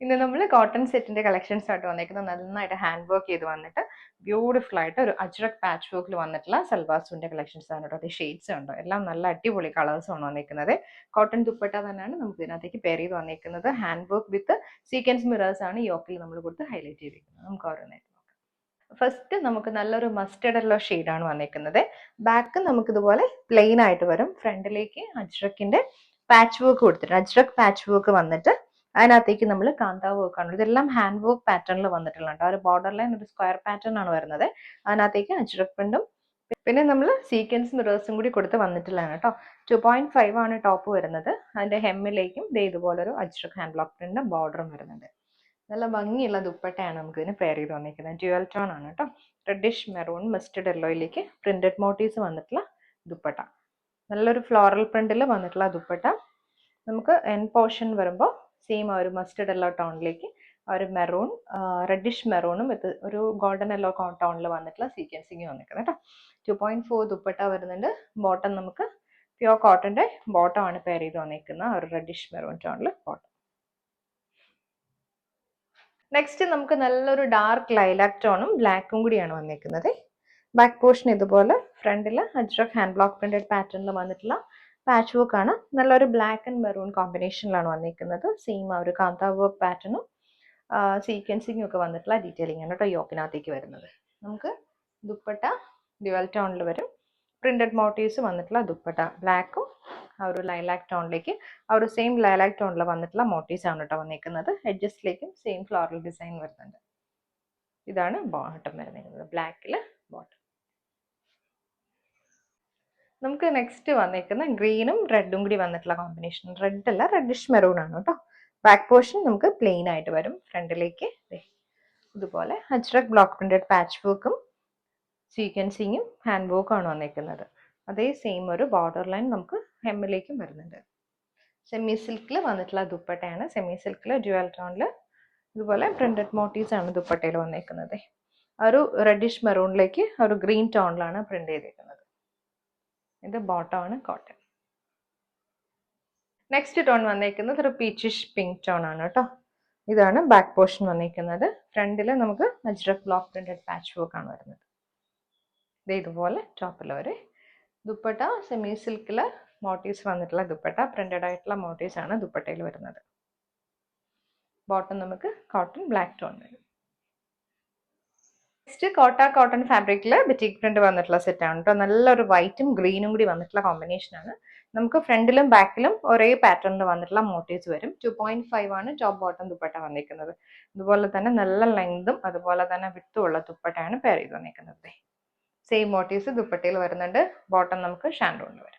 ഇന്ന് നമ്മൾ കോട്ടൺ സെറ്റിന്റെ കളക്ഷൻസ് ആയിട്ട് വന്നിരിക്കുന്നത് നന്നായിട്ട് ഹാൻഡ് വർക്ക് ചെയ്ത് വന്നിട്ട് ബ്യൂട്ടിഫുൾ ആയിട്ട് ഒരു അജ്രക് പാച്ച് വർക്കിൽ വന്നിട്ടുള്ള സൽവാർ സൂട്ടിന്റെ കളക്ഷൻസ് ആണ് കേട്ടോ. അത് ഷെയ്ഡ്സ് ഉണ്ടോ, എല്ലാം നല്ല അടിപൊളി കളേഴ്സ് ആണ് വന്നിരിക്കുന്നത്. കോട്ടൺ ദുപ്പട്ട തന്നെയാണ് നമുക്ക് ഇതിനകത്തേക്ക് പെയർ ചെയ്ത് വന്നിരിക്കുന്നത്. Hand work with sequence mirrors ആണ് യോക്കിൽ നമ്മൾ കൊടുത്ത് ഹൈലൈറ്റ് ചെയ്തിരിക്കുന്നത്. നമുക്ക് ഓരോന്നായിട്ട് നോക്കാം. ഫസ്റ്റ് നമുക്ക് നല്ലൊരു മസ്റ്റർഡ് യെല്ലോ ഷെയ്ഡാണ് വന്നിരിക്കുന്നത്. ബാക്ക് നമുക്ക് ഇതുപോലെ പ്ലെയിൻ ആയിട്ട് വരും. ഫ്രണ്ടിലേക്ക് അജ്രക്കിന്റെ പാച്ച് വർക്ക് കൊടുത്തിട്ട് അജ്രക് പാച്ച് വർക്ക് വന്നിട്ട് അതിനകത്തേക്ക് നമ്മൾ കാന്താ വർക്ക് ആണ്. ഇതെല്ലാം ഹാൻഡ് വർക്ക് പാറ്റേണിൽ വന്നിട്ടുള്ള ഒരു ബോർഡർ ലൈൻ ഒരു സ്ക്വയർ പാറ്റേൺ ആണ് വരുന്നത്. അതിനകത്തേക്ക് അജ്രക് പ്രിന്റും പിന്നെ നമ്മൾ സീക്വൻസ് മിറേഴ്സും കൂടി കൊടുത്ത് വന്നിട്ടുള്ളതാണ് കേട്ടോ. 2.5 ആണ് ടോപ്പ് വരുന്നത്. അതിന്റെ ഹെമ്മിലേക്കും ഇതുപോലെ ഒരു അജ്രക് ഹാൻഡ് ബ്ലോക്ക് പ്രിന്റ് ബോർഡറും വരുന്നുണ്ട്. നല്ല ഭംഗിയുള്ള ദുപ്പട്ടയാണ് നമുക്ക് ഇതിന് പെയർ ചെയ്ത് വന്നിരിക്കുന്നത്. ഡ്യുവൽ ടോൺ ആണ് കേട്ടോ. റെഡിഷ് മെറൂൺ മസ്റ്റർഡ് യെല്ലോയിലേക്ക് പ്രിന്റഡ് മോട്ടീവ്സ് വന്നിട്ടുള്ള ദുപ്പട്ട. നല്ലൊരു ഫ്ലോറൽ പ്രിന്റിൽ വന്നിട്ടുള്ള ദുപ്പട്ട. നമുക്ക് എൻ പോർഷൻ വരുമ്പോൾ സെയിം ആ ഒരു മസ്റ്റർഡ് യെല്ലോ ടോണിലേക്ക് ആ ഒരു മെറൂൺ റെഡിഷ് മെറൂണും വിത്ത് ഒരു ഗോൾഡൻ യെല്ലോ ടോണിൽ വന്നിട്ടുള്ള സീക്വൻസിങ് വന്നിരിക്കുന്നത് കേട്ടോ. 2.4 ദുപ്പട്ട വരുന്നുണ്ട്. ബോട്ടം നമുക്ക് പ്യോർ കോട്ടന്റെ ബോട്ടം ആണ് പെയർ ചെയ്ത് വന്നിരിക്കുന്നത്. ഒരു റെഡിഷ് മെറൂൺ ടോണിൽ ബോട്ടം. നെക്സ്റ്റ് നമുക്ക് നല്ലൊരു ഡാർക്ക് ലൈലാക് ടോണും ബ്ലാക്കും കൂടിയാണ് വന്നിരിക്കുന്നത്. ബാക്ക് പോർഷൻ ഇതുപോലെ ഫ്രണ്ടിൽ അജ്രക് ഹാൻഡ് ബ്ലോക്ക് പ്രിന്റഡ് പാറ്റേണിൽ വന്നിട്ടുള്ള പാച്ച് വർക്ക് ആണ്. നല്ലൊരു ബ്ലാക്ക് ആൻഡ് മെറൂൺ കോമ്പിനേഷനിലാണ് വന്നിരിക്കുന്നത്. സെയിം ആ ഒരു കാന്താ വർക്ക് പാറ്റേണും സീക്വൻസിങ്ങും ഒക്കെ വന്നിട്ടുള്ള ഡീറ്റെയിലിംഗ് ആണ് കേട്ടോ യോക്കിനകത്തേക്ക് വരുന്നത്. നമുക്ക് ദുപ്പട്ട ഡ്യുവൽ ടോണിൽ വരും. പ്രിന്റഡ് മോട്ടീവ്സ് വന്നിട്ടുള്ള ദുപ്പട്ട ബ്ലാക്കും ആ ഒരു ലൈലാക് ടോണിലേക്ക് ആ ഒരു സെയിം ലൈലാക് ടോണിൽ വന്നിട്ടുള്ള മോട്ടീവ്സ് ആണ് കേട്ടോ വന്നിരിക്കുന്നത്. എഡ്ജസ്റ്റിലേക്കും സെയിം ഫ്ലോറൽ ഡിസൈൻ വരുന്നുണ്ട്. ഇതാണ് ബോട്ടം വരുന്നത്, ബ്ലാക്കിൽ ബോട്ടം. നമുക്ക് നെക്സ്റ്റ് വന്നിരിക്കുന്ന ഗ്രീനും റെഡും കൂടി വന്നിട്ടുള്ള കോമ്പിനേഷൻ. റെഡ് അല്ല, റെഡിഷ് മെറൂൺ ആണ് കേട്ടോ. ബാക്ക് പോർഷൻ നമുക്ക് പ്ലെയിൻ ആയിട്ട് വരും. ഫ്രണ്ടിലേക്ക് ഇതുപോലെ അജ്രക് ബ്ലോക്ക് പ്രിന്റഡ് പാച്ച് വർക്കും സീക്വൻസിങ്ങും ഹാൻഡ് വർക്കും ആണ് വന്നിരിക്കുന്നത്. അതേ സെയിം ഒരു ബോർഡർ ലൈൻ നമുക്ക് ഹെമ്മിലേക്കും വരുന്നുണ്ട്. സെമി സിൽക്കിൽ വന്നിട്ടുള്ള ദുപ്പട്ടയാണ്. സെമി സിൽക്കിൽ ഡ്യുവൽ ടോണിൽ ഇതുപോലെ പ്രിന്റഡ് മോട്ടീവ്സ് ആണ് ദുപ്പട്ടയിൽ വന്നിരിക്കുന്നത്. ഒരു റെഡിഷ് മെറൂണിലേക്ക് ഒരു ഗ്രീൻ ടോണിലാണ് പ്രിന്റ് ചെയ്തിരിക്കുന്നത്. ഇത് ബോട്ടം ആണ് കോട്ടൺ. നെക്സ്റ്റ് ടോൺ വന്നിരിക്കുന്നത് ഒരു പീച്ചിഷ് പിങ്ക് ടോൺ ആണ് കേട്ടോ. ഇതാണ് ബാക്ക് പോർഷൻ വന്നിരിക്കുന്നത്. ഫ്രണ്ടിൽ നമുക്ക് ajrak block printed patch work ആണ് വരുന്നത്. ഇതുപോലെ ടോപ്പിൽ വരെ ദുപ്പട്ട സെമി സിൽക്കിൽ മോട്ടീവ്സ് വന്നിട്ടുള്ള ദുപ്പട്ട. പ്രിന്റഡ് ആയിട്ടുള്ള മോട്ടീവ്സ് ആണ് ദുപ്പട്ടയിൽ വരുന്നത്. ബോട്ടം നമുക്ക് കോട്ടൺ ബ്ലാക്ക് ടോൺ വരും. നെക്സ്റ്റ് കോട്ടൺ ഫാബ്രിക്കിൽ ബറ്റിക് പ്രിന്റ് വന്നിട്ടുള്ള സെറ്റ് ആണ് കേട്ടോ. നല്ലൊരു വൈറ്റും ഗ്രീനും കൂടി വന്നിട്ടുള്ള കോമ്പിനേഷൻ ആണ്. നമുക്ക് ഫ്രണ്ടിലും ബാക്കിലും ഒരേ പാറ്റേണിൽ വന്നിട്ടുള്ള മോട്ടീവ്സ് വരും. 2.5 ആണ് ടോപ്പ് ബോട്ടം ദുപ്പട്ട വന്നിരിക്കുന്നത്. അതുപോലെ തന്നെ നല്ല ലെങ്തും അതുപോലെ തന്നെ വിട്ടും ഉള്ള ദുപ്പട്ടയാണ് പെയർ ചെയ്ത് വന്നിരിക്കുന്നത്. സെയിം മോട്ടീവ്സ് ദുപ്പട്ടയിൽ വരുന്നുണ്ട്. ബോട്ടം നമുക്ക് ഷാൻഡോണിൽ വരും.